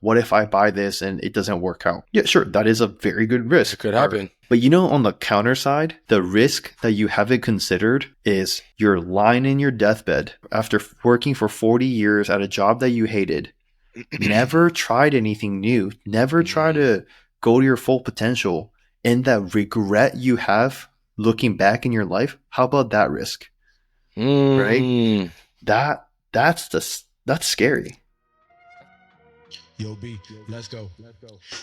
what if I buy this and it doesn't work out? Yeah, sure, that is a very good risk. It could happen. But on the counter side, the risk that you haven't considered is you're lying in your deathbed after working for 40 years at a job that you hated, never tried anything new, never tried to go to your full potential, and that regret you have looking back in your life. How about that risk? Right? That's scary. Yo, B, let's go.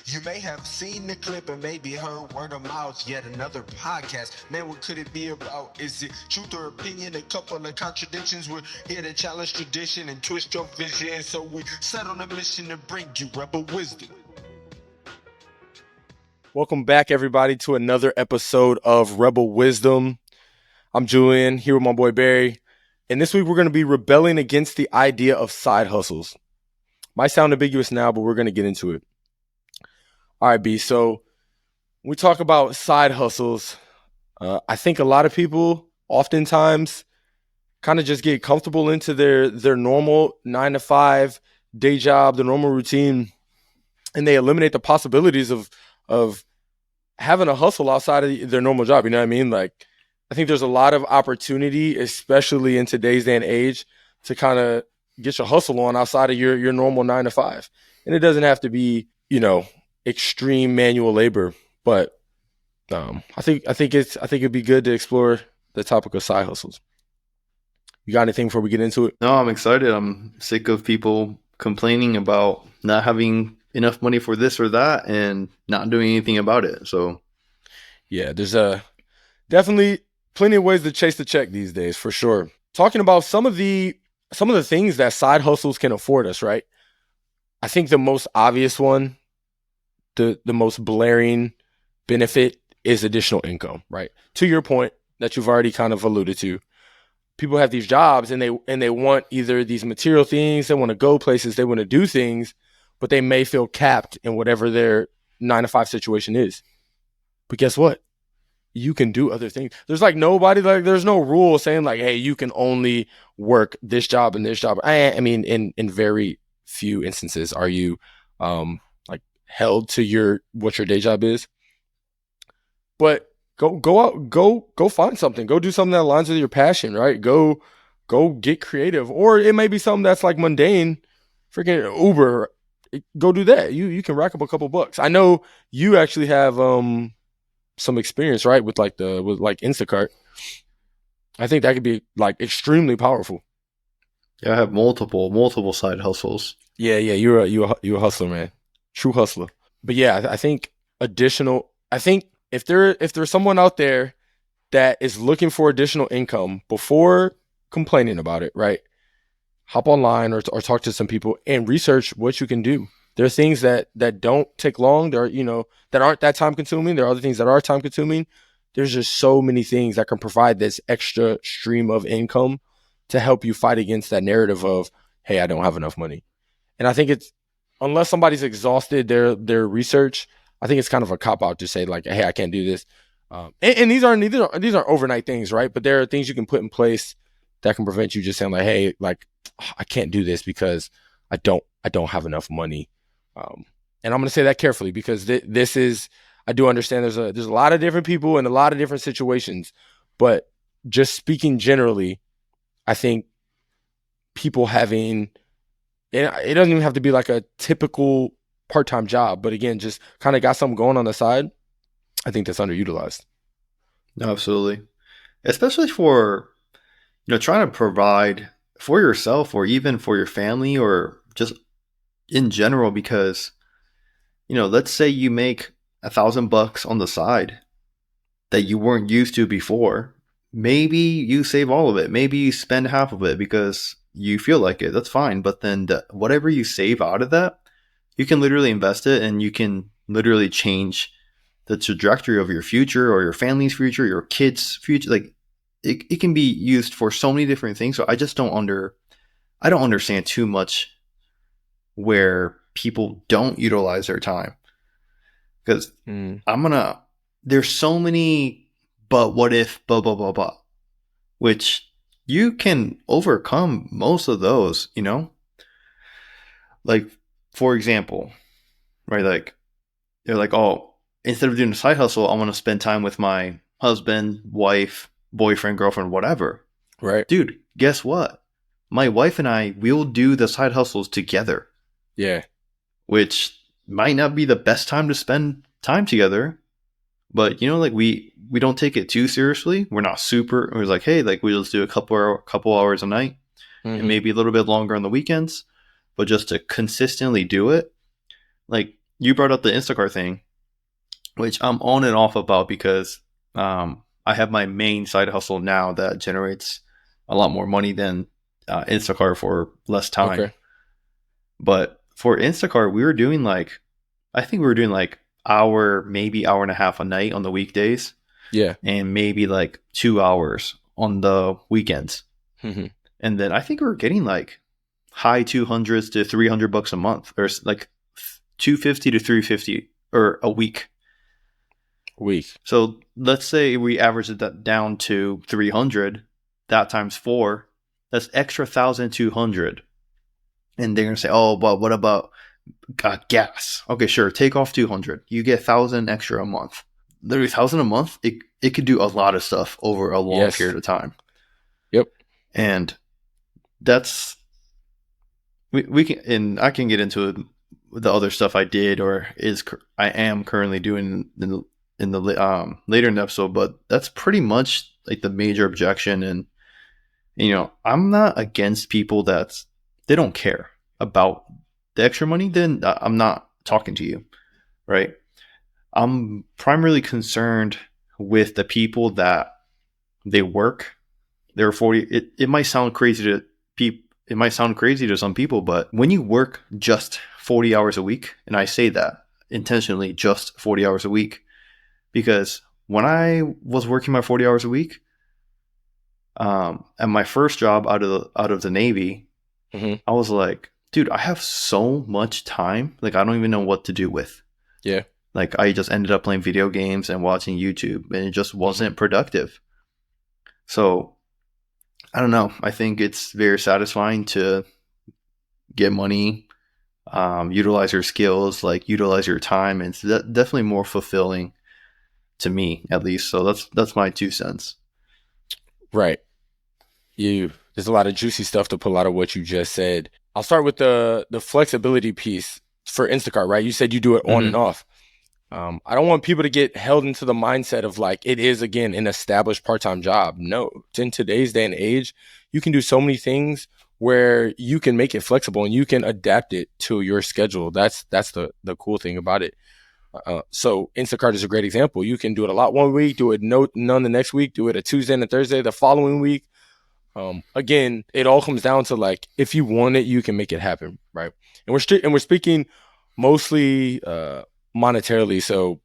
You may have seen the clip and maybe heard word of mouth, yet another podcast. Man, what could it be about? Is it truth or opinion? A couple of contradictions. We're here to challenge tradition and twist your vision. So we set on a mission to bring you rebel wisdom. Welcome back, everybody, to another episode of Rebel Wisdom. I'm Julian, here with my boy Barry. And this week we're going to be rebelling against the idea of side hustles. Might sound ambiguous now, but we're going to get into it. All right, B. So when we talk about side hustles, I think a lot of people oftentimes kind of just get comfortable into their normal 9-to-5 day job, the normal routine, and they eliminate the possibilities of having a hustle outside of their normal job. You know what I mean? Like, I think there's a lot of opportunity, especially in today's day and age, to kind of get your hustle on outside of your normal 9-to-5. And it doesn't have to be, extreme manual labor, but I think it'd be good to explore the topic of side hustles. You got anything before we get into it? No, I'm excited. I'm sick of people complaining about not having enough money for this or that and not doing anything about it. So yeah, there's definitely plenty of ways to chase the check these days, for sure. Talking about some of the things that side hustles can afford us, right? I think the most obvious one, the most blaring benefit is additional income, right? To your point that you've already kind of alluded to, people have these jobs and they want either these material things, they want to go places, they want to do things, but they may feel capped in whatever their 9-to-5 situation is. But guess what? You can do other things. There's there's no rule saying like, hey, you can only work this job and this job. I mean, in very few instances are you held to what your day job is. But go out, go find something. Go do something that aligns with your passion, right? Go get creative. Or it may be something that's like mundane, freaking Uber. Go do that. You can rack up a couple bucks. I know you actually have some experience, right, with Instacart. I think that could be like extremely powerful. Yeah, I have multiple side hustles. Yeah, you're a hustler, man. True hustler. But yeah, I think if there's someone out there that is looking for additional income before complaining about it, right? Hop online or talk to some people and research what you can do. There are things that don't take long. There are, that aren't that time consuming. There are other things that are time consuming. There's just so many things that can provide this extra stream of income to help you fight against that narrative of, hey, I don't have enough money. And I think it's, unless somebody's exhausted their research, I think it's kind of a cop out to say like, hey, I can't do this. And these aren't overnight things, right? But there are things you can put in place that can prevent you just saying like, hey, like I can't do this because I don't have enough money. And I'm going to say that carefully because this is, I do understand there's a lot of different people in a lot of different situations, but just speaking generally, I think people having, and it doesn't even have to be like a typical part-time job, but again, just kind of got something going on the side. I think that's underutilized. No, absolutely. Especially for, trying to provide for yourself or even for your family or just in general, because, let's say you make $1,000 on the side that you weren't used to before. Maybe you save all of it. Maybe you spend half of it because you feel like it. That's fine. But then whatever you save out of that, you can literally invest it and you can literally change the trajectory of your future or your family's future, your kids' future. Like it can be used for so many different things. So I just don't understand too much where people don't utilize their time. Because there's so many, but what if, blah, blah, blah, blah, which you can overcome most of those, Like for example, right? Like they're like, oh, instead of doing a side hustle, I want to spend time with my husband, wife, boyfriend, girlfriend, whatever. Right. Dude, guess what? My wife and I will do the side hustles together, Yeah. which might not be the best time to spend time together, but like we don't take it too seriously. We're not super. We're like, hey, like we just do a couple hours a night, and maybe a little bit longer on the weekends, but just to consistently do it. Like you brought up the Instacart thing, which I'm on and off about because I have my main side hustle now that generates a lot more money than Instacart for less time. Okay. But for Instacart, I think we were doing like maybe hour and a half a night on the weekdays, Yeah. and maybe like 2 hours on the weekends. Mhm. And then I think we were getting like high 200s to $300 a month, or like 250 to 350 or a week. Week. So let's say we average that down to 300, that times 4, that's extra 1,200. And they're gonna say, oh, but what about gas? Okay, sure, take off 200. You get 1,000 extra a month. Literally 1,000 a month. It could do a lot of stuff over a long period of time. Yep. And that's we can, and I can get into the other stuff I did or I am currently doing in the later in the episode, but that's pretty much like the major objection. And I'm not against people they don't care about the extra money. Then I'm not talking to you, right? I'm primarily concerned with the people that they work. They're 40. It might sound crazy to people. It might sound crazy to some people, but when you work just 40 hours a week, and I say that intentionally, just 40 hours a week, because when I was working my 40 hours a week, at my first job out of the Navy, I was like, dude, I have so much time. Like, I don't even know what to do with. Yeah. Like, I just ended up playing video games and watching YouTube, and it just wasn't productive. So, I don't know. I think it's very satisfying to get money, utilize your skills, like utilize your time, and it's definitely more fulfilling to me, at least. So that's my 2 cents. Right. There's a lot of juicy stuff to pull out of what you just said. I'll start with the flexibility piece for Instacart, right? You said you do it on and off. I don't want people to get held into the mindset of like, it is, again, an established part-time job. No, in today's day and age, you can do so many things where you can make it flexible and you can adapt it to your schedule. That's the cool thing about it. So Instacart is a great example. You can do it a lot one week, do it none the next week, do it a Tuesday and a Thursday the following week. Again, it all comes down to like, if you want it, you can make it happen, right? And we're speaking mostly monetarily. So,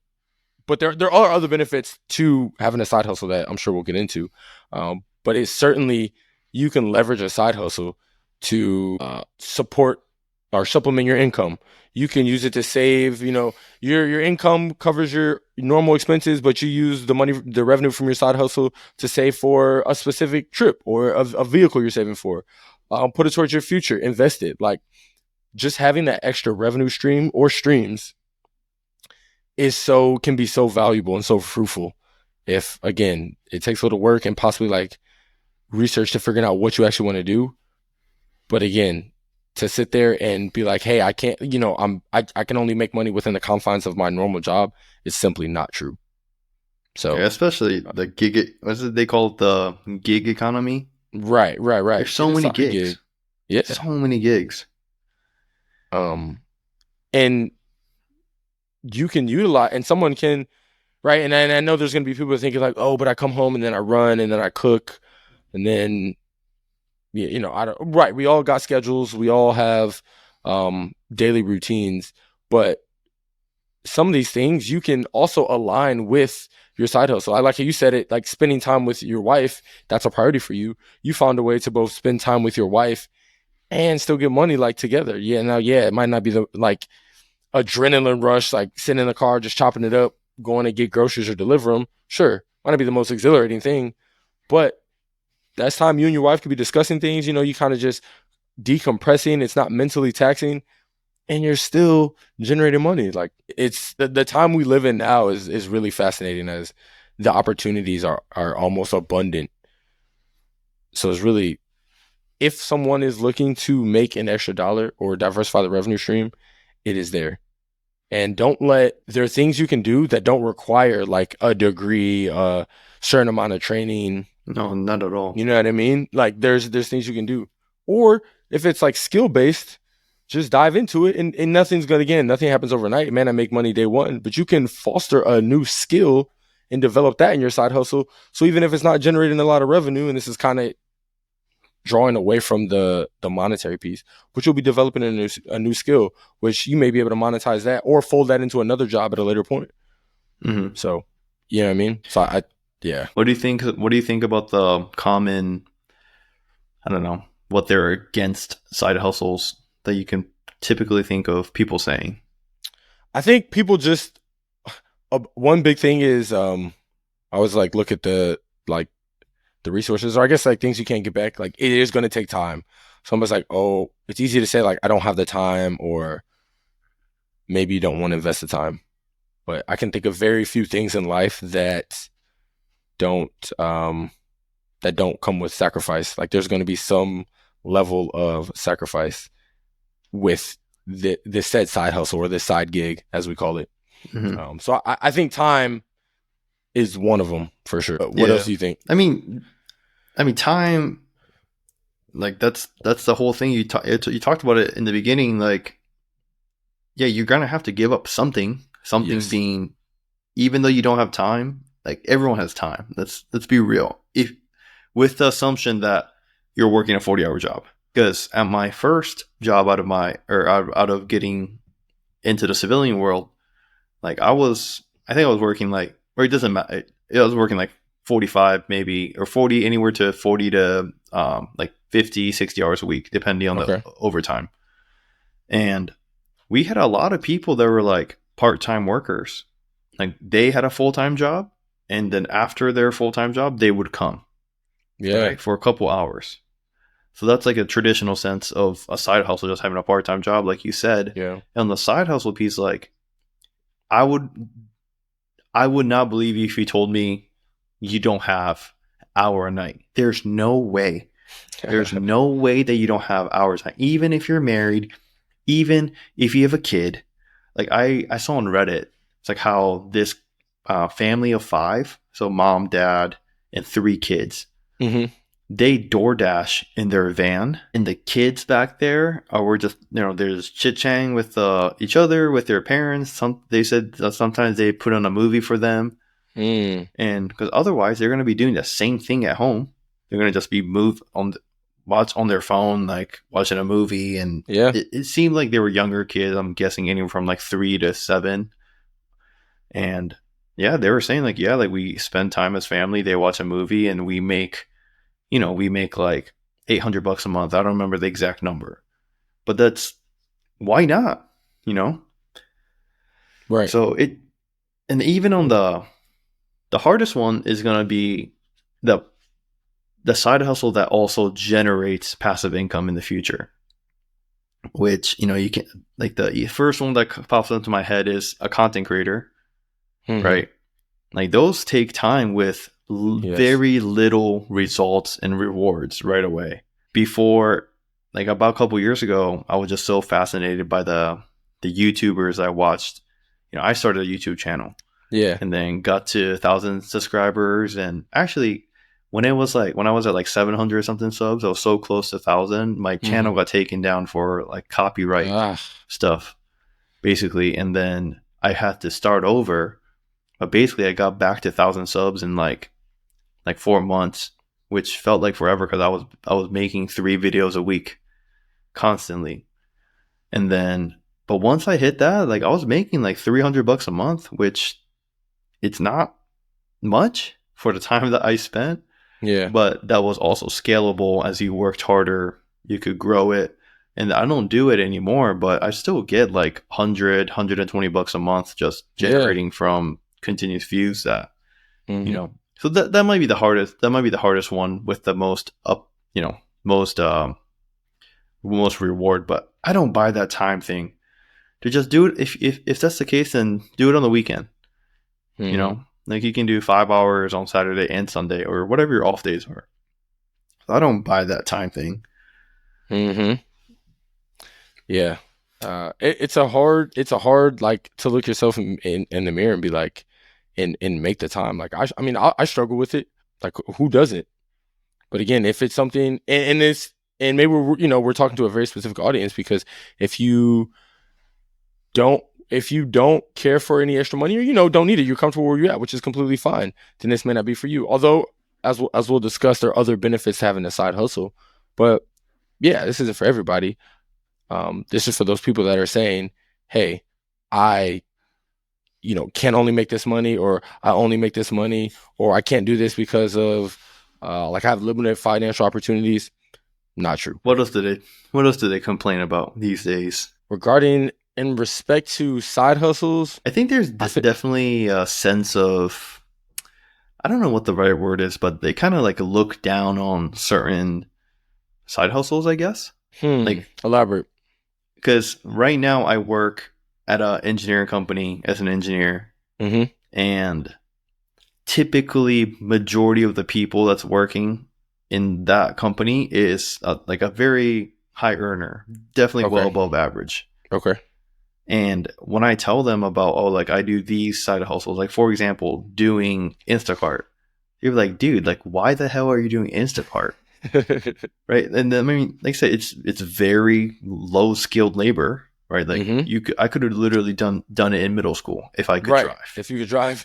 but there are other benefits to having a side hustle that I'm sure we'll get into. But it's certainly, you can leverage a side hustle to support or supplement your income. You can use it to save, your income covers your normal expenses, but you use the revenue from your side hustle to save for a specific trip or a vehicle you're saving for. Put it towards your future, invest it. Like, just having that extra revenue stream or streams can be so valuable and so fruitful. If, again, it takes a little work and possibly like research to figuring out what you actually want to do. But again, to sit there and be like, hey, I can't, I can only make money within the confines of my normal job is simply not true. So yeah, especially the gig, what's it they call it, the gig economy? Right. There's so many gigs. Yeah. So many gigs. And you can utilize, and someone can, right? And I know there's going to be people thinking like, oh, but I come home and then I run and then I cook and then, right. We all got schedules. We all have daily routines, but some of these things you can also align with your side hustle. I like how you said it, like spending time with your wife, that's a priority for you. You found a way to both spend time with your wife and still get money like together. Yeah. Now, it might not be the like adrenaline rush, like sitting in the car, just chopping it up, going to get groceries or deliver them. Sure. Might not be the most exhilarating thing, but that's time you and your wife could be discussing things, you kind of just decompressing. It's not mentally taxing. and you're still generating money. Like it's the time we live in now is really fascinating as the opportunities are almost abundant. So it's really, if someone is looking to make an extra dollar or diversify the revenue stream, it is there. And don't let, there are things you can do that don't require like a degree, a certain amount of training. No, not at all. You know what I mean? Like there's things you can do. Or if it's like skill based, just dive into it, and nothing happens overnight. Man, I make money day one, but you can foster a new skill and develop that in your side hustle. So even if it's not generating a lot of revenue, and this is kind of drawing away from the monetary piece, but you'll be developing a new skill, which you may be able to monetize that or fold that into another job at a later point. Mm-hmm. So, you know what I mean? So yeah. What do you think? What do you think about the common, I don't know, what they're against side hustles that you can typically think of people saying? I think people just, one big thing is, I was like, look at the resources, or I guess like things you can't get back. Like it is going to take time. Someone's like, oh, it's easy to say like, I don't have the time, or maybe you don't want to invest the time. But I can think of very few things in life that don't come with sacrifice. Like there's going to be some level of sacrifice with this said side hustle or this side gig, as we call it. Mm-hmm. So I think time is one of them for sure. What else do you think? I mean, time. Like that's the whole thing. You talked about it in the beginning. Like, yeah, you're gonna have to give up something. Something Yes. being, even though you don't have time. Like everyone has time. Let's be real. If with the assumption that you're working a 40-hour job, because at my first job out of getting into the civilian world, like I think I was working like, or it doesn't matter. I was working like 45 maybe, or 40, anywhere to 40 to like 50, 60 hours a week, depending on the overtime. And we had a lot of people that were like part-time workers. Like they had a full-time job, and then after their full-time job, they would come for a couple hours. So that's like a traditional sense of a side hustle, just having a part-time job, like you said. Yeah. And the side hustle piece, like I would not believe you if you told me you don't have hour a night. There's no way. There's no way that you don't have hours. Even if you're married, even if you have a kid. Like I saw on Reddit, it's like how this family of 5, so mom, dad, and 3 kids, they DoorDash in their van, and the kids back there were just, there's chit-chatting with each other, with their parents. They said that sometimes they put on a movie for them, and because otherwise they're going to be doing the same thing at home. They're going to just be watch on their phone, like watching a movie, and it seemed like they were younger kids. I'm guessing anywhere from like 3 to 7, and yeah, they were saying like, yeah, like we spend time as family. They watch a movie, and we make like $800 a month. I don't remember the exact number, but that's, why not? Right. So and even on the hardest one is going to be the side hustle that also generates passive income in the future, which, you can, like the first one that pops into my head is a content creator, right? Like those take time with very little results and rewards right away. Before, like about a couple years ago, I was just so fascinated by the YouTubers I watched. I started a YouTube channel, and then got to 1,000 subscribers, and actually, when I was at like 700 something subs, I was so close to 1,000. My channel got taken down for like copyright stuff, basically, and then I had to start over. But basically, I got back to 1,000 subs in like 4 months, which felt like forever because I was making 3 videos a week constantly. And then, but once I hit that, like I was making like $300 a month, which it's not much for the time that I spent. Yeah. But that was also scalable. As you worked harder, you could grow it. And I don't do it anymore, but I still get like $120 a month just generating from continuous views that, so that might be the hardest. That might be the hardest one with the most most reward. But I don't buy that time thing. to just do it. If that's the case, then do it on the weekend. You know, like you can do 5 hours on Saturday and Sunday or whatever your off days are. So I don't buy that time thing. Mm-hmm. Yeah. It's a hard like to look yourself in the mirror and be like, and make the time. Like I mean, I struggle with it. Like who doesn't? But again, if it's something, and it's, and maybe we're talking to a very specific audience, because if you don't care for any extra money, or don't need it, you're comfortable where you're at, which is completely fine, then this may not be for you. Although, as we'll discuss, there are other benefits to having a side hustle. But yeah, this isn't for everybody. This is for those people that are saying, hey, I can only make this money, or I only make this money, or I can't do this because of like I have limited financial opportunities. Not true. What else do they complain about these days? Regarding in respect to side hustles, I think there's definitely a sense of, I don't know what the right word is, but they kind of like look down on certain side hustles, I guess. Like elaborate. Because right now I work at an engineering company as an engineer, and typically majority of the people that's working in that company is like a very high earner, definitely well above average. Okay. And when I tell them about, like I do these side hustles, like for example, doing Instacart, you're like, dude, like why the hell are you doing Instacart? Right? And I mean, like I said, it's very low skilled labor, right? Like I could have literally done it in middle school if I could drive. If you could drive.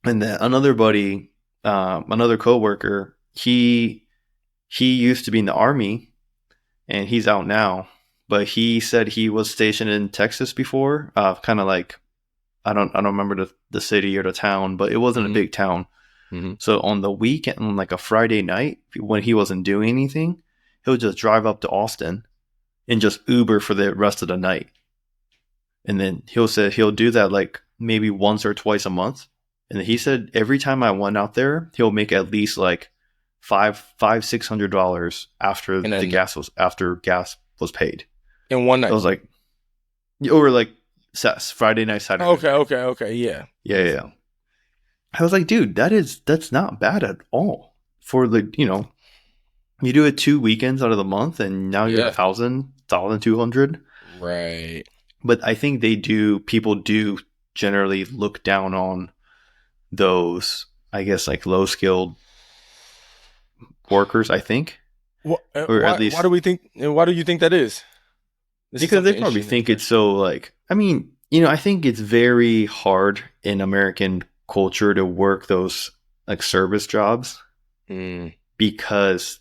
And then another buddy, another coworker, he used to be in the Army, and he's out now. But he said he was stationed in Texas before, kind of like, I don't remember the city or the town, but it wasn't a big town. So on the weekend, on like a Friday night, when he wasn't doing anything, he'll just drive up to Austin and just Uber for the rest of the night. And then he'll do that like maybe once or twice a month. And he said every time I went out there, he'll make at least like $600 after gas was paid. In one night. I was like, over like Friday night, Saturday. Okay. Yeah. I was like, dude, that's not bad at all for the, you do it 2 weekends out of the month and now you're 1,200. Right. But I think people do generally look down on those, I guess, like low skilled workers, I think. Or at least, why do you think that is? Because they probably think it's so like, I mean, I think it's very hard in American culture to work those like service jobs because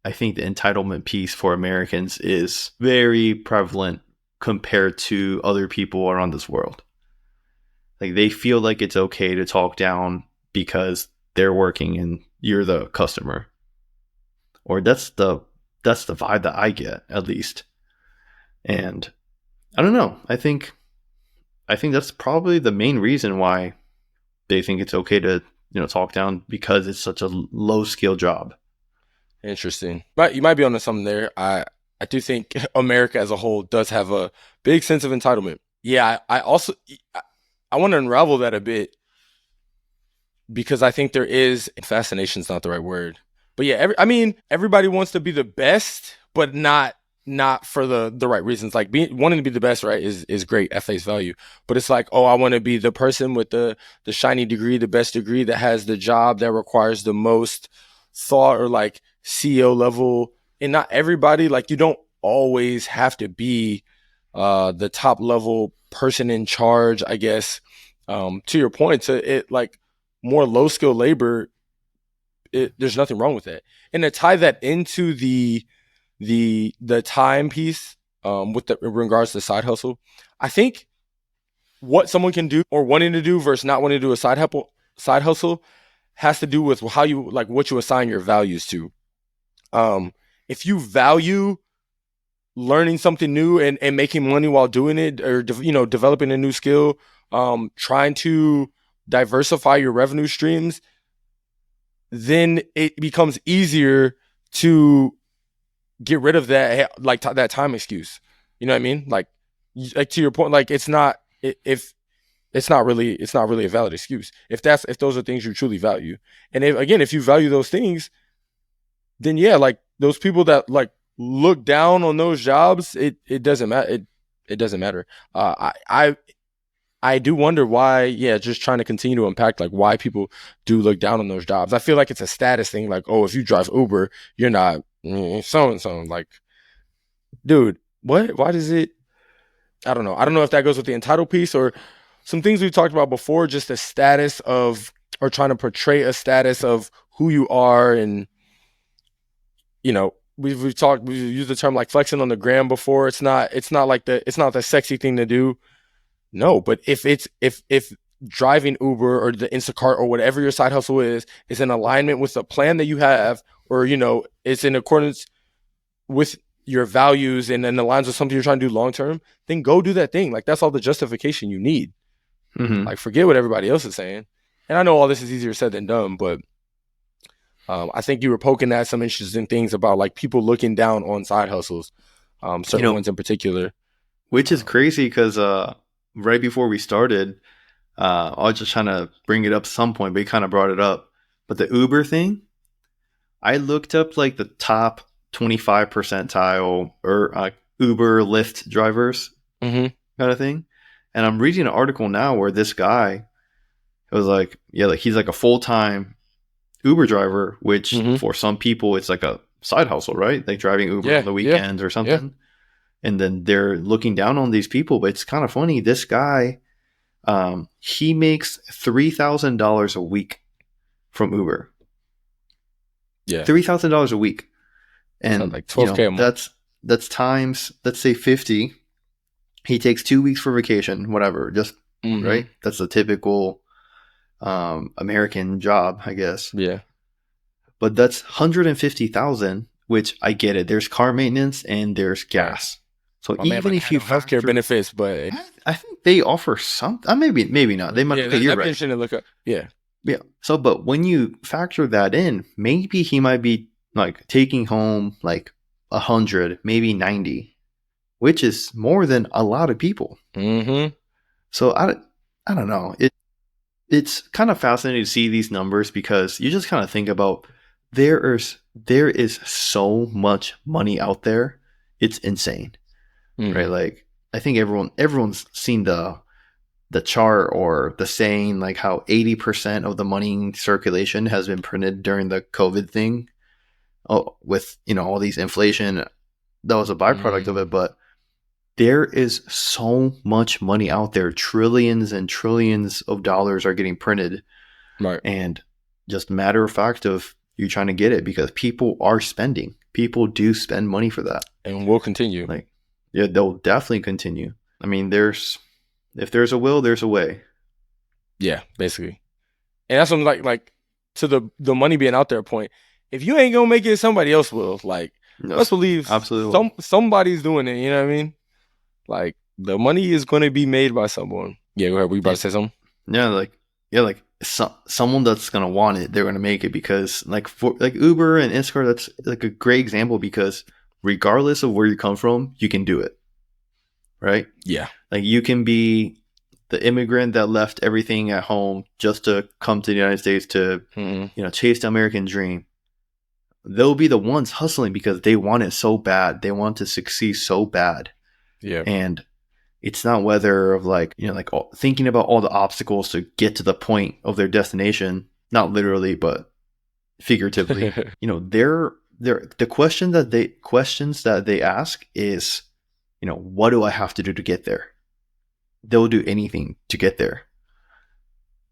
I think the entitlement piece for Americans is very prevalent compared to other people around this world. Like they feel like it's okay to talk down because they're working and you're the customer. Or that's the vibe that I get, at least. And I don't know. I think that's probably the main reason why they think it's okay to, talk down, because it's such a low skill job. Interesting. But you might be onto something there. I do think America as a whole does have a big sense of entitlement. Yeah, I also want to unravel that a bit, because I think there is, fascination is not the right word. But yeah, everybody wants to be the best, but not for the right reasons. Like wanting to be the best, right, is great at face value. But it's like, I want to be the person with the shiny degree, the best degree, that has the job that requires the most thought, or like CEO level. And not everybody, like you don't always have to be the top level person in charge, I guess. To your point, it like more low skill labor, there's nothing wrong with that. And to tie that into the time piece, with in regards to side hustle, I think what someone can do or wanting to do versus not wanting to do a side hustle has to do with how you, like, what you assign your values to. If you value learning something new and making money while doing it, or developing a new skill, trying to diversify your revenue streams, then it becomes easier to get rid of that, like that time excuse. You know what I mean? Like to your point, like it's not if it's not really a valid excuse if those are things you truly value. And if you value those things, then yeah, like those people that like look down on those jobs, it doesn't matter. It doesn't matter. I do wonder why, yeah, just trying to continue to unpack like why people do look down on those jobs. I feel like it's a status thing, like, oh, if you drive Uber, you're not so and so. Like, dude, what? Why does it? I don't know. I don't know if that goes with the entitled piece or some things we've talked about before, just the status of or trying to portray a status of who you are. And, we've used the term like flexing on the gram before. It's not like it's not the sexy thing to do. No, but if driving Uber or the Instacart or whatever your side hustle is in alignment with the plan that you have, or it's in accordance with your values and aligns with something you're trying to do long term, then go do that thing. Like that's all the justification you need. Mm-hmm. Like forget what everybody else is saying. And I know all this is easier said than done, but I think you were poking at some interesting things about like people looking down on side hustles, certain ones in particular. Which is crazy because right before we started, I was just trying to bring it up some point, but he kind of brought it up. But the Uber thing, I looked up like the top 25 percentile or Uber Lyft drivers kind of thing. And I'm reading an article now where this guy was like, yeah, like he's like a full-time Uber driver, which for some people it's like a side hustle, right? Like driving Uber on the weekends or something. Yeah. And then they're looking down on these people. But it's kind of funny. This guy, he makes $3,000 a week from Uber. Yeah, $3,000 a week, and like 12K a month. That's times, let's say 50. He takes 2 weeks for vacation, whatever. Just right. That's a typical American job, I guess. Yeah, but that's 150,000, which I get it. There's car maintenance and there's gas. So even if you healthcare benefits, but I think they offer some. Maybe not. They might. Yeah, you're right. To look up. Yeah. Yeah. So, but when you factor that in, maybe he might be like taking home like 100, maybe 90, which is more than a lot of people. So I don't know. It's kind of fascinating to see these numbers because you just kind of think about there is so much money out there. It's insane, right? Like I think everyone's seen the chart or the saying like how 80% of the money in circulation has been printed during the COVID thing. Oh, with all these inflation, that was a byproduct of it. But there is so much money out there. Trillions and trillions of dollars are getting printed. Right. And just matter of fact of you trying to get it because people are spending. People do spend money for that. And will continue. Like, yeah, they'll definitely continue. I mean, if there's a will, there's a way. Yeah, basically. And that's something like to the money being out there point. If you ain't gonna make it, somebody else will. Like, let's believe absolutely somebody's doing it. You know what I mean? Like the money is going to be made by someone. Yeah, go ahead. Were you about to say something? Yeah, someone that's gonna want it, they're gonna make it because like Uber and Instacart, that's like a great example because regardless of where you come from, you can do it, right? Yeah, like you can be the immigrant that left everything at home just to come to the United States to chase the American dream. They'll be the ones hustling because they want it so bad. They want to succeed so bad. Yeah, and it's not whether of thinking about all the obstacles to get to the point of their destination, not literally, but figuratively. The questions that they ask is, what do I have to do to get there? They'll do anything to get there.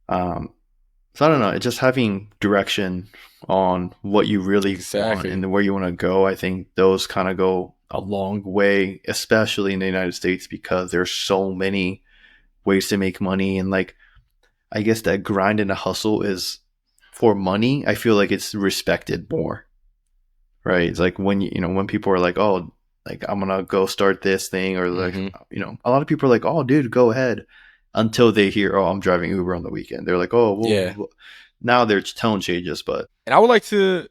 So I don't know. It's just having direction on what you really want and where you want to go. I think those kind of go a long way, especially in the United States, because there's so many ways to make money. And I guess that grind and the hustle is for money. I feel like it's respected more, right? It's like when when people are like, oh, like I'm going to go start this thing or like, a lot of people are like, oh dude, go ahead, until they hear, oh, I'm driving Uber on the weekend. They're like, oh, well, yeah. Now their tone changes. And I would like to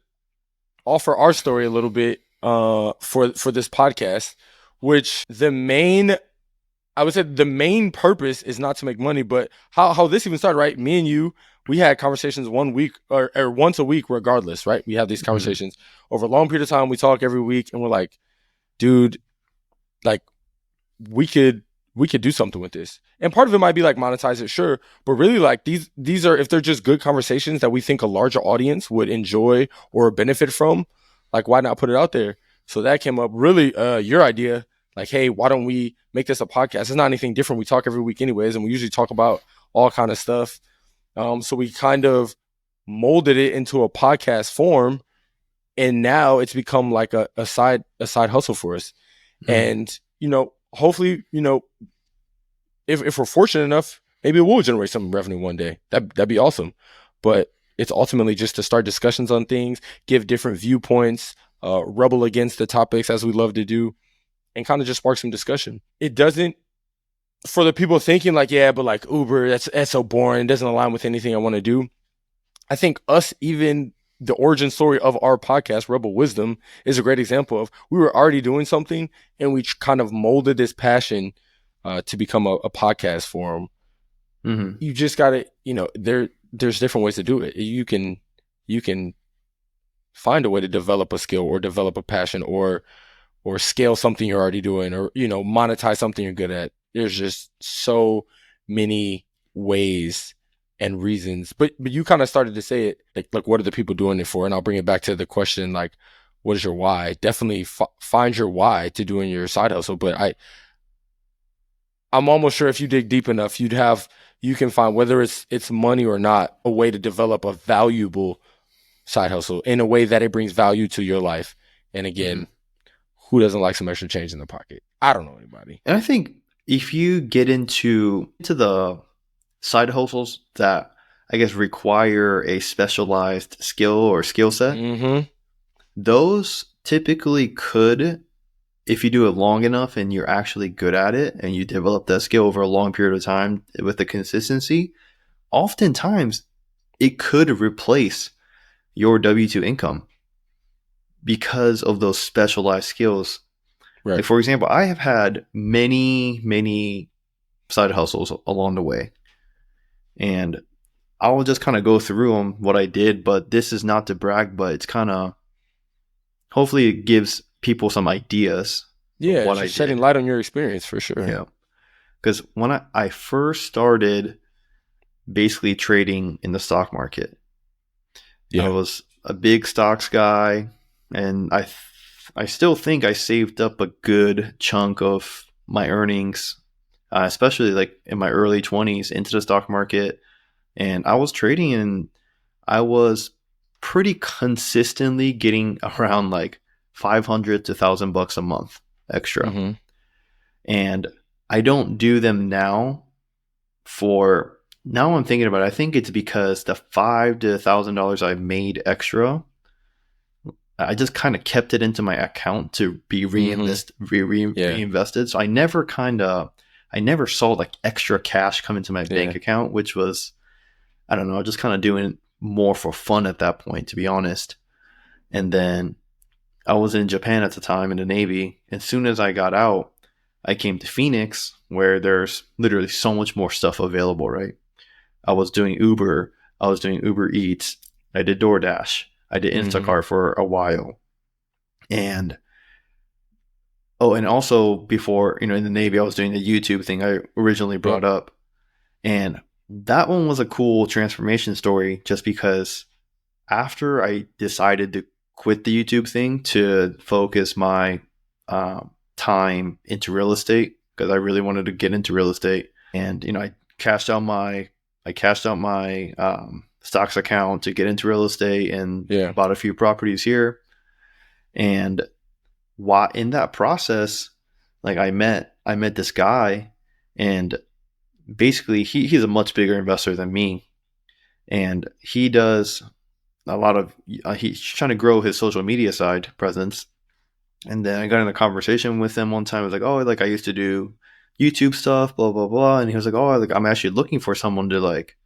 offer our story a little bit for this podcast. which I would say the main purpose is not to make money, but how this even started, right? Me and you, we had conversations 1 week or once a week, regardless, right? We have these conversations over a long period of time. We talk every week, and we're like, dude, like we could do something with this. And part of it might be like monetize it, sure, but really like these are, if they're just good conversations that we think a larger audience would enjoy or benefit from, like why not put it out there? So that came up, really your idea, like, hey, why don't we make this a podcast? It's not anything different. We talk every week anyways, and we usually talk about all kind of stuff. So we kind of molded it into a podcast form, and now it's become like a side hustle for us. And hopefully, if we're fortunate enough, maybe it will generate some revenue one day. That'd be awesome. But it's ultimately just to start discussions on things, give different viewpoints, rebel against the topics as we love to do, and kind of just spark some discussion. It doesn't, for the people thinking like, yeah, but like Uber, that's so boring, it doesn't align with anything I want to do. I think even the origin story of our podcast, Rebel Wisdom, is a great example of, we were already doing something and we kind of molded this passion to become a podcast forum. You just got to, there's different ways to do it. You can find a way to develop a skill or develop a passion or scale something you're already doing, or, monetize something you're good at. There's just so many ways and reasons, but you kind of started to say it, like what are the people doing it for? And I'll bring it back to the question, like, what is your why? Definitely find your why to doing your side hustle. But I'm almost sure if you dig deep enough, you can find, whether it's money or not, a way to develop a valuable side hustle in a way that it brings value to your life. And again, who doesn't like some extra change in the pocket? I don't know anybody. And I think if you get into the side hustles that I guess require a specialized skill or skill set, those typically could, if you do it long enough and you're actually good at it and you develop that skill over a long period of time with the consistency, oftentimes it could replace your W-2 income because of those specialized skills. Right. Like, for example, I have had many side hustles along the way, and I'll just kind of go through them, what I did, but this is not to brag, but it's kind of, hopefully it gives people some ideas. Yeah, what I shedding did. light on your experience for sure. Yeah. Because when I first started basically trading in the stock market, I was a big stocks guy, and I still think I saved up a good chunk of my earnings, especially like in my early 20s, into the stock market. And I was trading, and I was pretty consistently getting around like $500 to $1,000 a month extra. And I don't do them now. Now I'm thinking about it, I think it's because the $500 to $1,000 I've made extra, I just kind of kept it into my account to be reinvested. So I never saw like extra cash come into my bank account, which was, I don't know, just kind of doing it more for fun at that point, to be honest. And then I was in Japan at the time in the Navy. As soon as I got out, I came to Phoenix, where there's literally so much more stuff available, right? I was doing Uber. I was doing Uber Eats. I did DoorDash. I did Instacart for a while. And also before, in the Navy, I was doing the YouTube thing I originally brought up. And that one was a cool transformation story, just because after I decided to quit the YouTube thing to focus my time into real estate, because I really wanted to get into real estate. And, I cashed out my stocks account to get into real estate, and bought a few properties here. And in that process, like I met this guy, and basically he's a much bigger investor than me, and he does a lot of he's trying to grow his social media side presence. And then I got in a conversation with him one time. I was like, oh, like I used to do YouTube stuff, blah blah blah. And he was like, oh, like I'm actually looking for someone to like,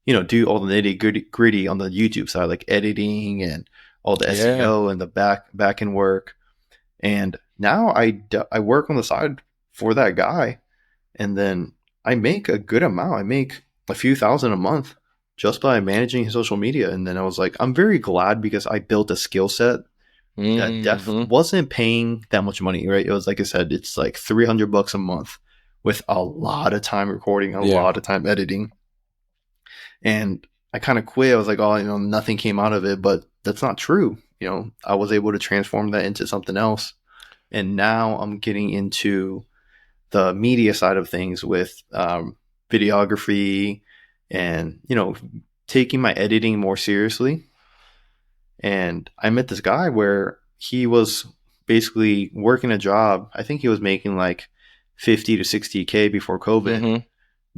do all the nitty gritty on the YouTube side, like editing and all the SEO and the back end work. And now I work on the side for that guy, and then I make a good amount. I make a few thousand a month just by managing his social media. And then I was like, I'm very glad because I built a skill set that wasn't paying that much money, right? It was, like I said, it's like $300 a month with a lot of time recording, a lot of time editing. And I kind of quit. I was like, oh, nothing came out of it, but that's not true. I was able to transform that into something else. And now I'm getting into the media side of things with videography and, taking my editing more seriously. And I met this guy where he was basically working a job. I think he was making like 50 to 60K before COVID.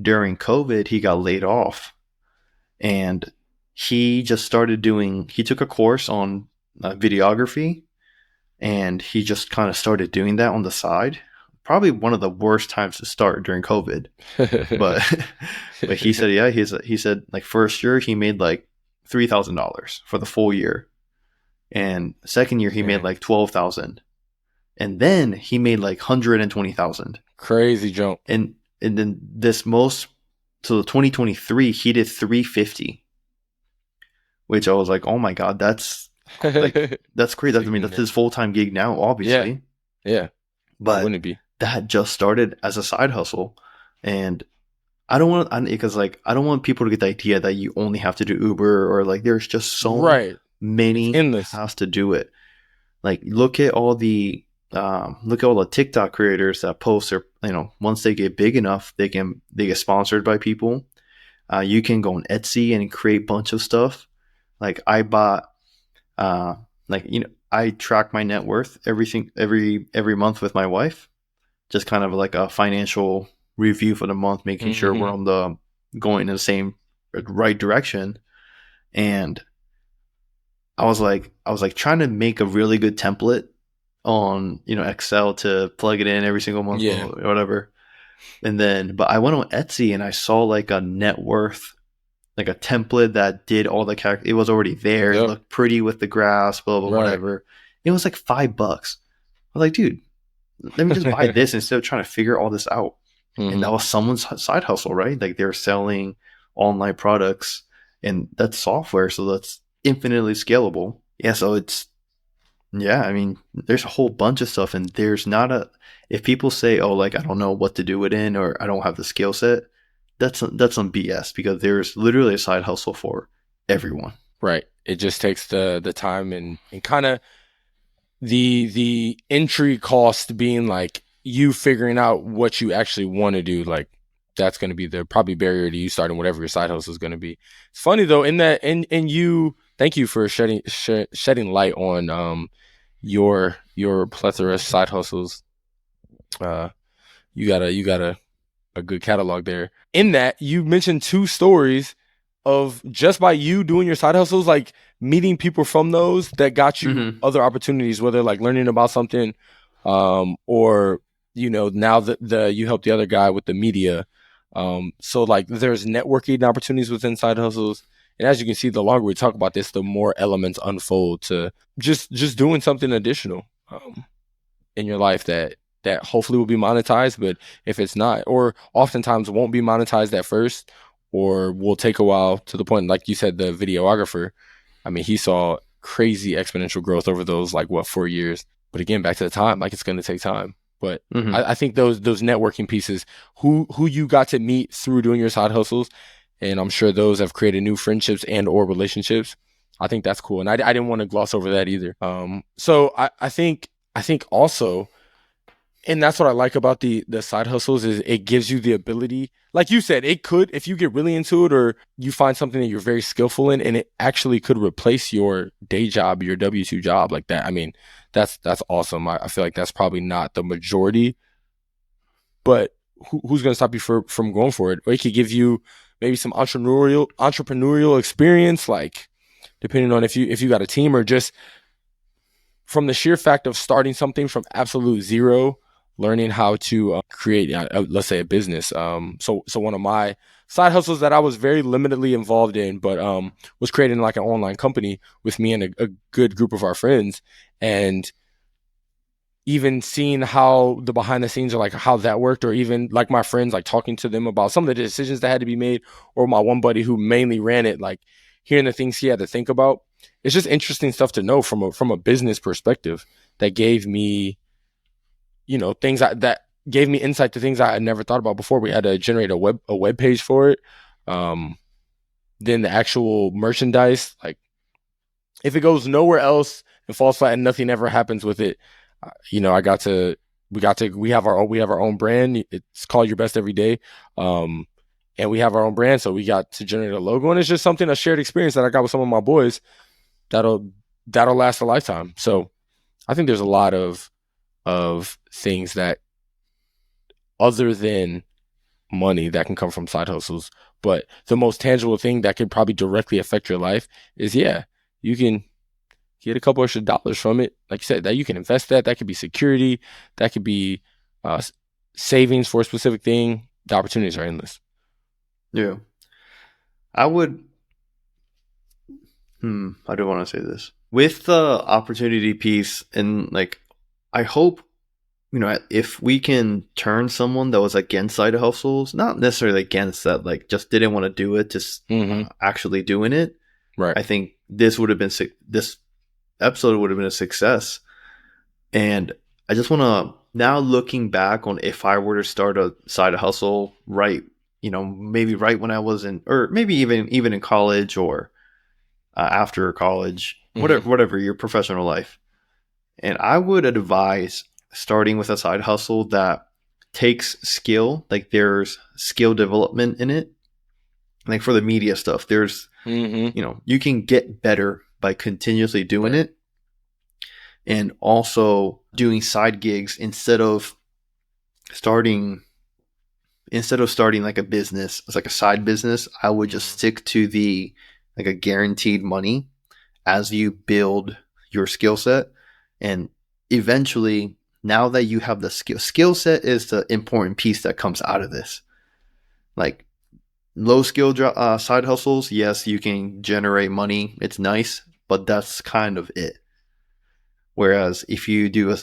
During COVID, he got laid off. And he just he took a course on videography, and he just kind of started doing that on the side. Probably one of the worst times to start during COVID. but he said, yeah, he said like first year he made like $3,000 for the full year. And second year he made like 12,000. And then he made like 120,000. Crazy jump. And then so 2023 he did 350, which I was like, oh my God, that's crazy. I mean, that's his full-time gig now, obviously. Yeah. But wouldn't it be? That just started as a side hustle. And I don't want people to get the idea that you only have to do Uber, or like there's just so many paths to do it. Like look at all the TikTok creators that post their, once they get big enough, they get sponsored by people. You can go on Etsy and create a bunch of stuff. Like I bought, I track my net worth every month with my wife, just kind of like a financial review for the month, making sure we're going in the same right direction. And I was like trying to make a really good template on, Excel to plug it in every single month or whatever. But I went on Etsy and I saw like a net worth, like a template that did all the it was already there. It looked pretty with the graphs, blah, blah, whatever. It was like $5. I was like, dude, let me just buy this instead of trying to figure all this out. And that was someone's side hustle, right? Like they're selling online products, and that's software. So that's infinitely scalable. Yeah. So I mean, there's a whole bunch of stuff, and there's not if people say, oh, like, I don't know what to do it in, or I don't have the skill set, that's some BS, because there's literally a side hustle for everyone. Right. It just takes the time and kind of the entry cost being like you figuring out what you actually want to do. Like that's going to be the probably barrier to you starting whatever your side hustle is going to be. It's funny though, in that, and you, thank you for shedding light on your plethora of side hustles. You got a good catalog there. In that, you mentioned 2 stories of just by you doing your side hustles, like meeting people from those that got you other opportunities, whether like learning about something, or now that you help the other guy with the media. So like there's networking opportunities within side hustles. And as you can see, the longer we talk about this, the more elements unfold to just doing something additional in your life that hopefully will be monetized. But if it's not, or oftentimes won't be monetized at first, or will take a while, to the point, like you said, the videographer, I mean, he saw crazy exponential growth over those 4 years. But again, back to the time, like it's going to take time. But I think those networking pieces, who you got to meet through doing your side hustles, and I'm sure those have created new friendships and or relationships. I think that's cool. And I didn't want to gloss over that either. So I think also, and that's what I like about the side hustles, is it gives you the ability, like you said, it could, if you get really into it, or you find something that you're very skillful in, and it actually could replace your day job, your W-2 job like that. I mean, that's awesome. I feel like that's probably not the majority, but who's going to stop you from going for it? Or it could give you maybe some entrepreneurial experience, like depending on if you got a team, or just from the sheer fact of starting something from absolute zero, learning how to create, let's say, a business. So one of my side hustles that I was very limitedly involved in, but was creating like an online company with me and a good group of our friends. And even seeing how the behind the scenes, or like how that worked, or even like my friends, like talking to them about some of the decisions that had to be made, or my one buddy who mainly ran it, like hearing the things he had to think about. It's just interesting stuff to know from a business perspective that gave me, things that gave me insight to things I had never thought about before. We had to generate a web page for it. Then the actual merchandise, like if it goes nowhere else and falls flat and nothing ever happens with it, we have our own brand. It's called Your Best Every Day. And we have our own brand. So we got to generate a logo, and it's just a shared experience that I got with some of my boys that'll last a lifetime. So I think there's a lot of things that other than money that can come from side hustles. But the most tangible thing that could probably directly affect your life is, you can get a couple extra dollars from it. Like you said, that you can invest that could be security, that could be savings for a specific thing. The opportunities are endless. Yeah. I would, I do want to say this. With the opportunity piece, and like, I hope, if we can turn someone that was against side hustles, not necessarily against that, like just didn't want to do it, just actually doing it. Right. I think this episode would have been a success. And I just want to, now looking back on, if I were to start a side hustle maybe right when I was or maybe even in college, or after college, whatever your professional life. And I would advise starting with a side hustle that takes skill, like there's skill development in it. Like for the media stuff, there's, you can get better by continuously doing it. And also doing side gigs instead of starting like a business. It's like a side business. I would just stick to like a guaranteed money as you build your skill set. And eventually, now that you have the skill set is the important piece that comes out of this. Like low skill side hustles, yes, you can generate money. It's nice, but that's kind of it. Whereas if you do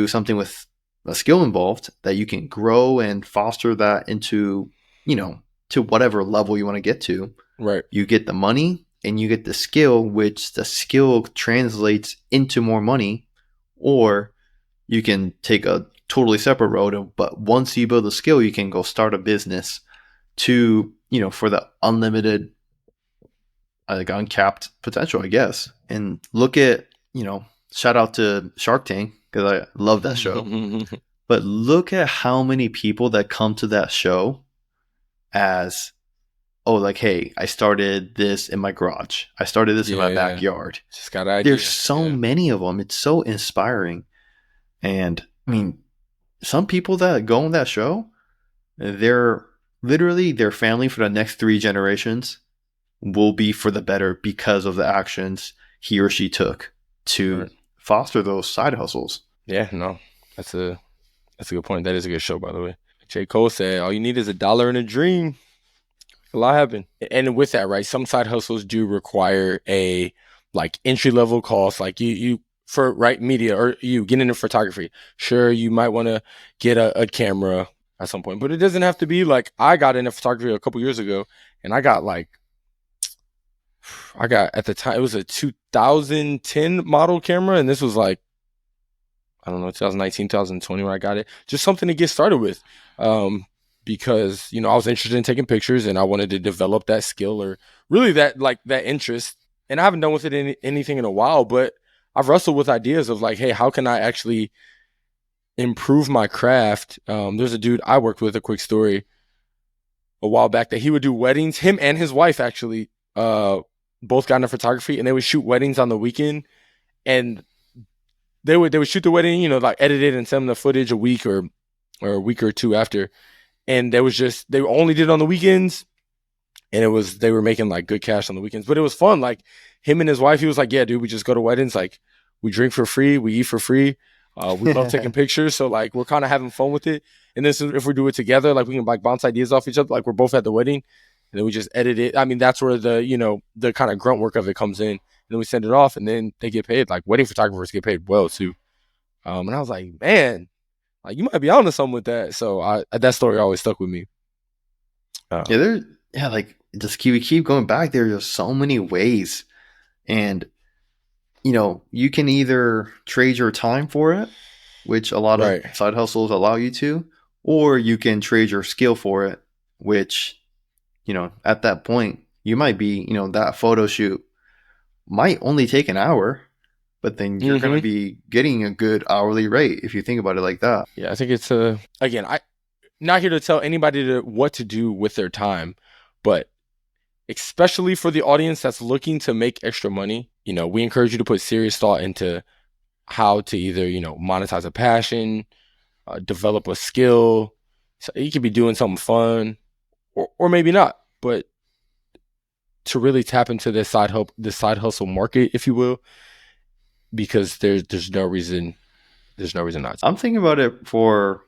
something with a skill involved, that you can grow and foster that into, to whatever level you want to get to. Right. You get the money and you get the skill, which the skill translates into more money, or you can take a totally separate road. But once you build a skill, you can go start a business to, for the unlimited, like uncapped potential, I guess. And look at, shout out to Shark Tank, because I love that show. But look at how many people that come to that show as, like, hey, I started this in my garage. I started this in my backyard. Just got ideas. There's so many of them. It's so inspiring. And I mean, some people that go on that show, they're literally, their family for the next 3 generations will be for the better because of the actions he or she took to foster those side hustles. Yeah, no, that's a good point. That is a good show, by the way. J. Cole said, all you need is $1 and a dream. A lot happened. And with that, right, some side hustles do require a like entry level cost. Like you for media, or you get into photography. Sure, you might want to get a camera at some point, but it doesn't have to be like, I got into photography a couple years ago, and I got at the time, it was a 2010 model camera, and this was like, I don't know, 2019, 2020 when I got it. Just something to get started with. Because, I was interested in taking pictures, and I wanted to develop that skill, or really that interest. And I haven't done with it anything in a while, but I've wrestled with ideas of like, hey, how can I actually improve my craft? There's a dude I worked with, a quick story, a while back, that he would do weddings. Him and his wife actually both got into photography, and they would shoot weddings on the weekend, and they would shoot the wedding, like edit it and send them the footage a week or a week or two after. And they only did it on the weekends, and they were making like good cash on the weekends, but it was fun. Like him and his wife, he was like, yeah, dude, we just go to weddings. Like we drink for free. We eat for free. We love taking pictures. So like, we're kind of having fun with it. And then if we do it together, like we can like bounce ideas off each other. Like we're both at the wedding, and then we just edit it. I mean, that's where the kind of grunt work of it comes in. And then we send it off, and then they get paid. Like wedding photographers get paid well too. And I was like, man, like you might be onto something with that. So that story always stuck with me. Like just we keep going back. There's just so many ways, and you can either trade your time for it, which a lot of Right. side hustles allow you to, or you can trade your skill for it, which at that point you might be that photo shoot might only take an hour, but then you're going to be getting a good hourly rate if you think about it like that. Yeah, I think it's again, I not here to tell anybody what to do with their time, but especially for the audience that's looking to make extra money, we encourage you to put serious thought into how to either, monetize a passion, develop a skill. So you could be doing something fun or maybe not, but to really tap into this side hustle market, if you will, because there's no reason not to. I'm thinking about it for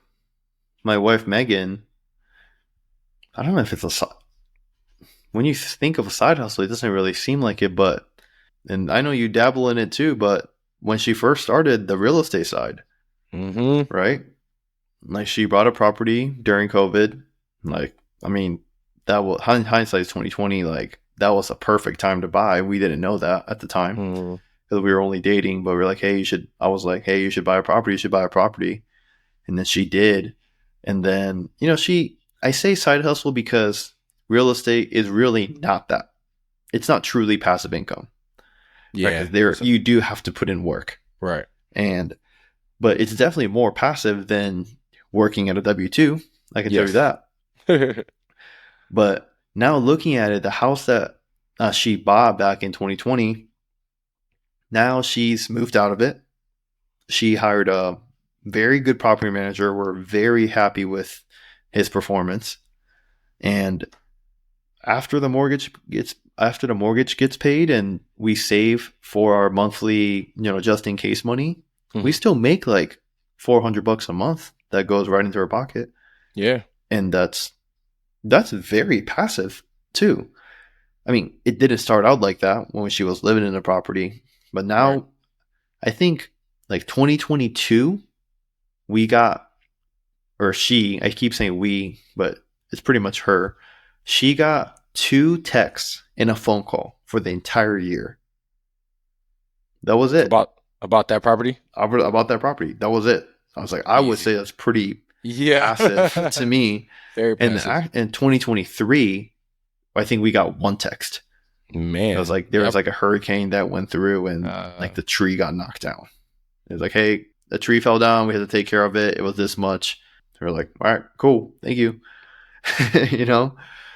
my wife Megan. I don't know if it's when you think of a side hustle, it doesn't really seem like it, and I know you dabble in it too, but when she first started the real estate side, right? Like she bought a property during COVID. Like, I mean, that was hindsight's 2020. Like that was a perfect time to buy. We didn't know that at the time because we were only dating. But we were like, hey, I was like, hey, you should buy a property. You should buy a property. And then she did. And then I say side hustle because real estate is really not that. It's not truly passive income. Yeah, right? You do have to put in work. Right. But it's definitely more passive than working at a W-2. I can tell you that. But now looking at it, the house that she bought back in 2020, now she's moved out of it. She hired a very good property manager. We're very happy with his performance. And after the mortgage gets paid and we save for our monthly, just in case money, we still make like $400 a month that goes right into our pocket. Yeah. And that's very passive too. I mean, it didn't start out like that when she was living in the property, but now I think like 2022, I keep saying we, but it's pretty much her. She got 2 texts and a phone call for the entire year. That was it. About that property? About that property. That was it. I was like, I would say that's pretty passive to me. Very passive. And in 2023, I think we got 1 text. Man. It was like there was like a hurricane that went through and like the tree got knocked down. It was like, hey, the tree fell down. We had to take care of it. It was this much. They were like, all right, cool. Thank you.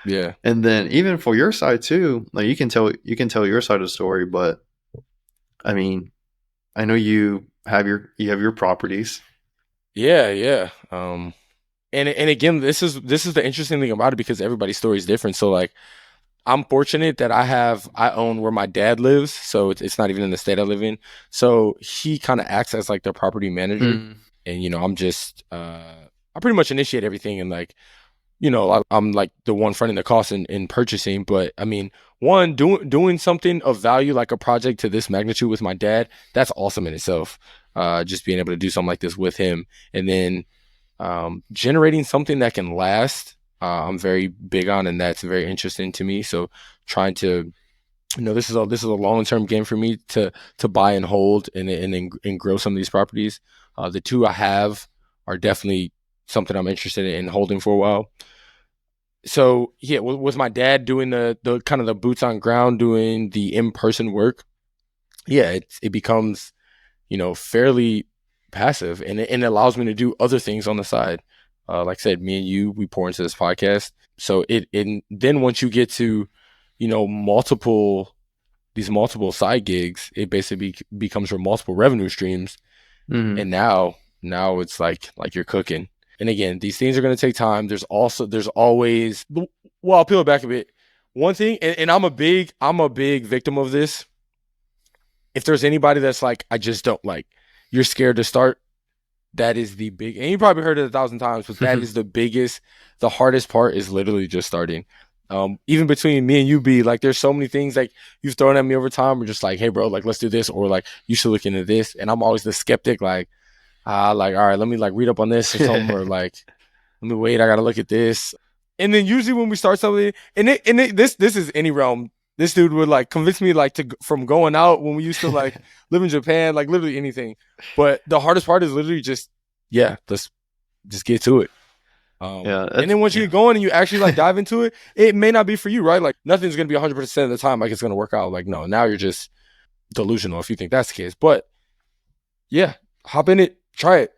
Yeah. And then even for your side too, like you can tell your side of the story, but I mean, I know you have your properties. Yeah. And again, this is the interesting thing about it because everybody's story is different. So like, I'm fortunate that I own where my dad lives, so it's not even in the state I live in. So he kind of acts as like the property manager, and I'm just I pretty much initiate everything, and like I'm like the one fronting the cost in purchasing. But I mean, doing something of value like a project to this magnitude with my dad, that's awesome in itself. Just being able to do something like this with him, and then generating something that can last. I'm very big on, and that's very interesting to me. So trying to, this is a long-term game for me to buy and hold and grow some of these properties. The 2 I have are definitely something I'm interested in holding for a while. So yeah, with my dad doing the kind of the boots on ground, doing the in-person work, yeah, it becomes, fairly passive, and it allows me to do other things on the side. Like I said, me and you, we pour into this podcast. So then once you get to, these multiple side gigs, it basically becomes your multiple revenue streams. And now it's like you're cooking. And again, these things are going to take time. There's always, well, I'll peel it back a bit. One thing, and I'm a big victim of this. If there's anybody that's like, I just don't like, you're scared to start, that is the big, and you probably heard it 1,000 times, but that is the hardest part is literally just starting. Even between me and you, B, like there's so many things like you've thrown at me over time. We're just like, hey bro, like let's do this, or like you should look into this. And I'm always the skeptic, like, like, all right, let me like read up on this or something, or like, let me wait, I gotta look at this. And then usually when we start something, this is any realm. This dude would like convince me like from going out when we used to like live in Japan, like literally anything. But the hardest part is literally just let's just get to it. And then once you get going and you actually like dive into it, it may not be for you, right? Like nothing's gonna be 100% of the time like it's gonna work out. Like no, now you're just delusional if you think that's the case. But yeah, hop in it, try it.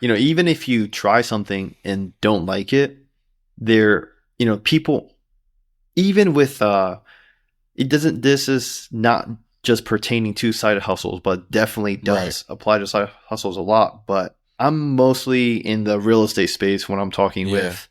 Even if you try something and don't like it, people, even with this is not just pertaining to side hustles, but definitely does apply to side hustles a lot. But I'm mostly in the real estate space when I'm talking with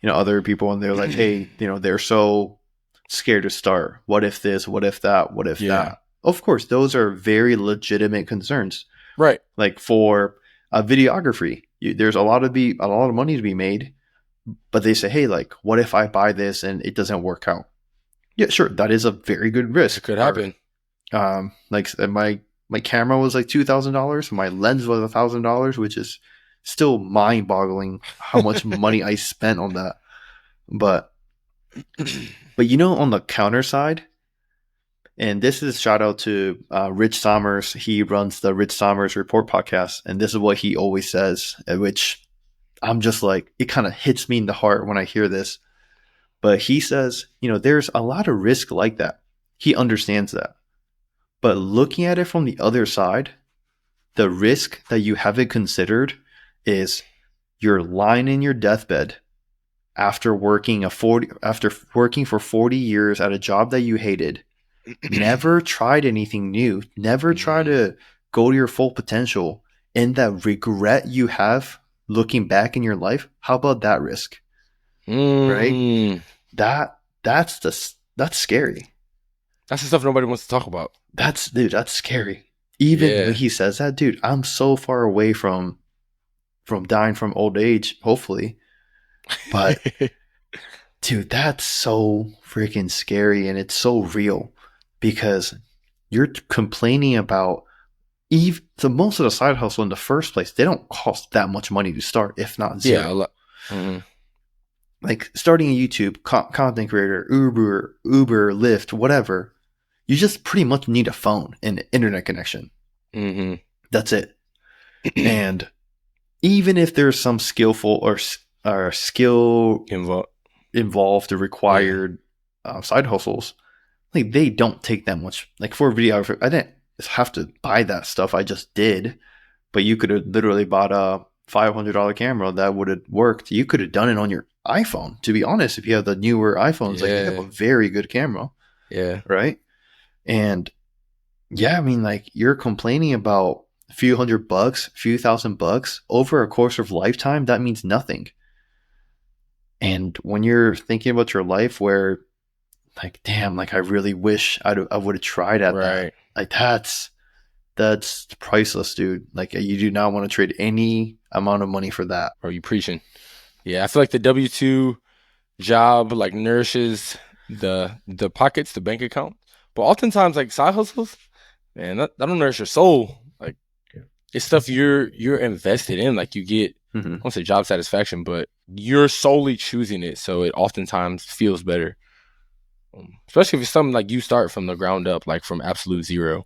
other people, and they're like, hey, they're so scared to start. What if this? What if that? What if that? Of course, those are very legitimate concerns. Right. Like for videography, there's a lot of money to be made, but they say, hey, like, what if I buy this and it doesn't work out? Yeah, sure, that is a very good risk. It could happen. Like my camera was like $2,000, my lens was $1,000, which is still mind-boggling how much money I spent on that. But on the counter side, and this is shout out to Rich Sommers. He runs the Rich Sommers Report podcast, and this is what he always says, which I'm just like, it kind of hits me in the heart when I hear this. But he says, there's a lot of risk like that. He understands that. But looking at it from the other side, the risk that you haven't considered is you're lying in your deathbed after working for 40 years at a job that you hated, never tried anything new, never tried to go to your full potential, and that regret you have looking back in your life. How about that risk? Right? That's scary. That's the stuff nobody wants to talk about. That's scary. Even when he says that, dude, I'm so far away from dying from old age, hopefully. But dude, that's so freaking scary, and it's so real because you're complaining about most of the side hustle in the first place. They don't cost that much money to start, if not zero. Yeah, like starting a YouTube content creator, Uber, Lyft, whatever. You just pretty much need a phone and internet connection. Mm-hmm. That's it. And even if there's some skillful or skill involved or required side hustles, like they don't take that much. Like for a videographer, I didn't have to buy that stuff. I just did. But you could have literally bought a $500 camera that would have worked. You could have done it on your iPhone. To be honest, if you have the newer iPhones, like you have a very good camera. Yeah. Right. And I mean, like you're complaining about a few $100, a few $1,000 over a course of lifetime. That means nothing. And when you're thinking about your life where like, damn, like I really wish I would have tried at that. Like that's priceless, dude. Like you do not want to trade any amount of money for that. Are you preaching? Yeah. I feel like the W-2 job like nourishes the pockets, the bank account. But oftentimes, like side hustles, man, that don't nourish your soul. Like it's stuff you're invested in. Like you get, I won't say job satisfaction, but you're solely choosing it, so it oftentimes feels better. Especially if it's something like you start from the ground up, like from absolute zero.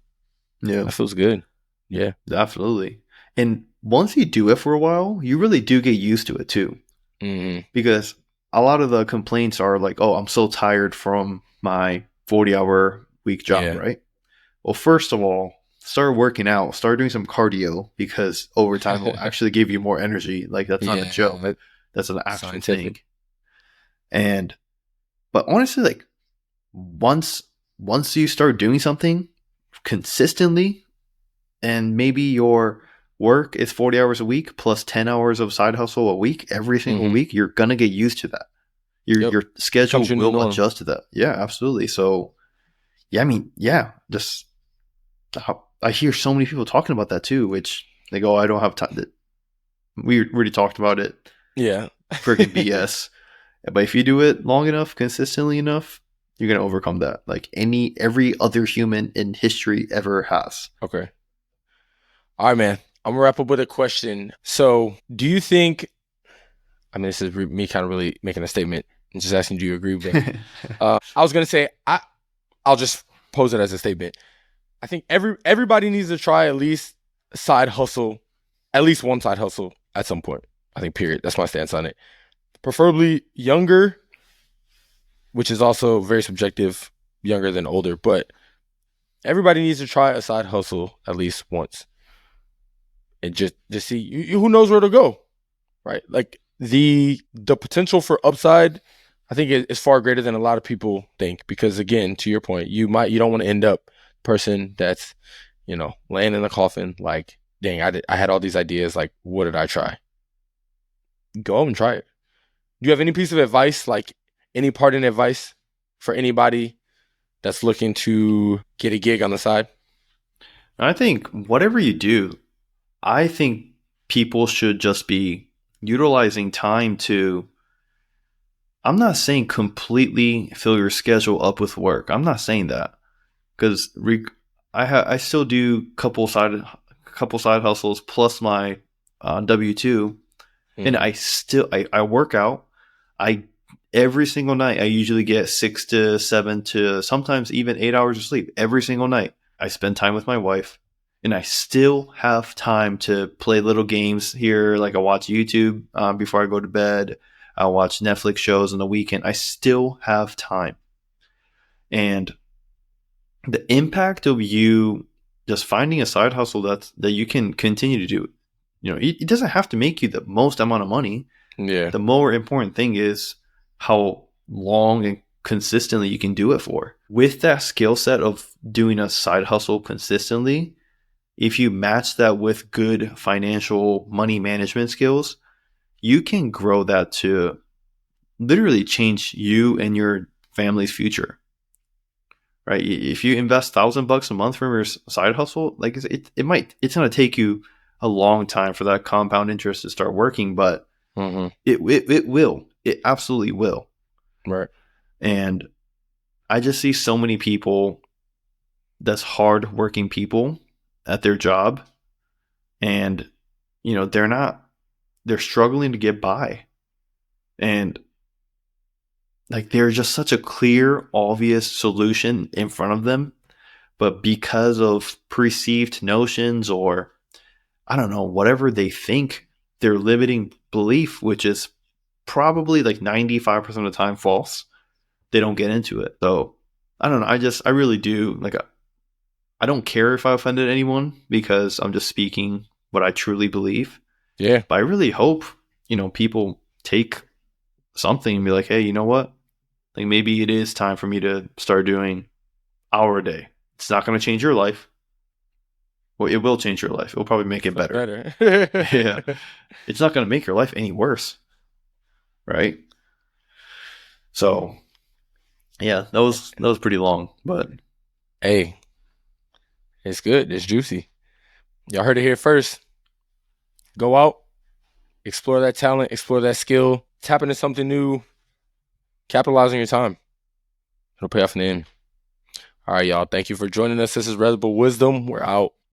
Yeah, that feels good. Yeah, absolutely. And once you do it for a while, you really do get used to it too. Because a lot of the complaints are like, "Oh, I'm so tired from my 40-hour week job," right? Well, first of all, start working out, start doing some cardio because overtime will actually give you more energy. Like that's not a joke. That's an actual thing. But honestly, like once you start doing something consistently, and maybe your work is 40 hours a week plus 10 hours of side hustle a week, every single week, you're gonna get used to that. Your schedule will adjust to that. Yeah, absolutely. So I mean, just I hear so many people talking about that too, which they go, I don't have time. We already talked about it. Yeah. Freaking BS. But if you do it long enough, consistently enough, you're going to overcome that. Like every other human in history ever has. Okay. All right, man. I'm gonna wrap up with a question. So, do you think? I mean, this is me kind of really making a statement and just asking, do you agree with me? I was gonna say I'll just pose it as a statement. I think everybody needs to try at least side hustle, at least one side hustle at some point. I think period. That's my stance on it. Preferably younger, which is also very subjective, younger than older, but everybody needs to try a side hustle at least once and just see who knows where to go, right? Like the potential for upside, I think is far greater than a lot of people think. Because again, to your point, you don't want to end up person that's laying in the coffin like, dang, I had all these ideas, like what did I try? Go and try it. Do you have any piece of advice, like any parting advice for anybody that's looking to get a gig on the side? I think whatever you do, I think people should just be utilizing time to, I'm not saying completely fill your schedule up with work. I'm not saying that, because I still do couple side hustles plus my W-2, and I work out. I Every single night I usually get 6 to 7 to sometimes even 8 hours of sleep every single night. I spend time with my wife, and I still have time to play little games here. Like I watch YouTube before I go to bed. I'll watch Netflix shows on the weekend. I still have time. And the impact of you just finding a side hustle that you can continue to do, it doesn't have to make you the most amount of money. Yeah. The more important thing is how long and consistently you can do it for. With that skill set of doing a side hustle consistently, if you match that with good financial money management skills, you can grow that to literally change you and your family's future. Right? If you invest $1,000 a month from your side hustle, like it's going to take you a long time for that compound interest to start working, but it will. It absolutely will. Right. And I just see so many people that's hard-working people at their job, and they're struggling to get by, and like there's just such a clear, obvious solution in front of them, but because of perceived notions, or I don't know, whatever they think, their limiting belief, which is probably like 95% of the time false, they don't get into it. So I don't know. I really do. Like, I don't care if I offended anyone, because I'm just speaking what I truly believe. Yeah. But I really hope, people take something and be like, hey, you know what? Like maybe it is time for me to start doing hour a day. It's not going to change your life. Well, it will change your life. It will probably make it better. Yeah. It's not going to make your life any worse. Right? So, yeah, that was pretty long, but Hey, it's good. It's juicy. Y'all heard it here first. Go out, explore that talent, explore that skill, tap into something new, capitalize on your time. It'll pay off in the end. All right, y'all. Thank you for joining us. This is Advisable Wisdom. We're out.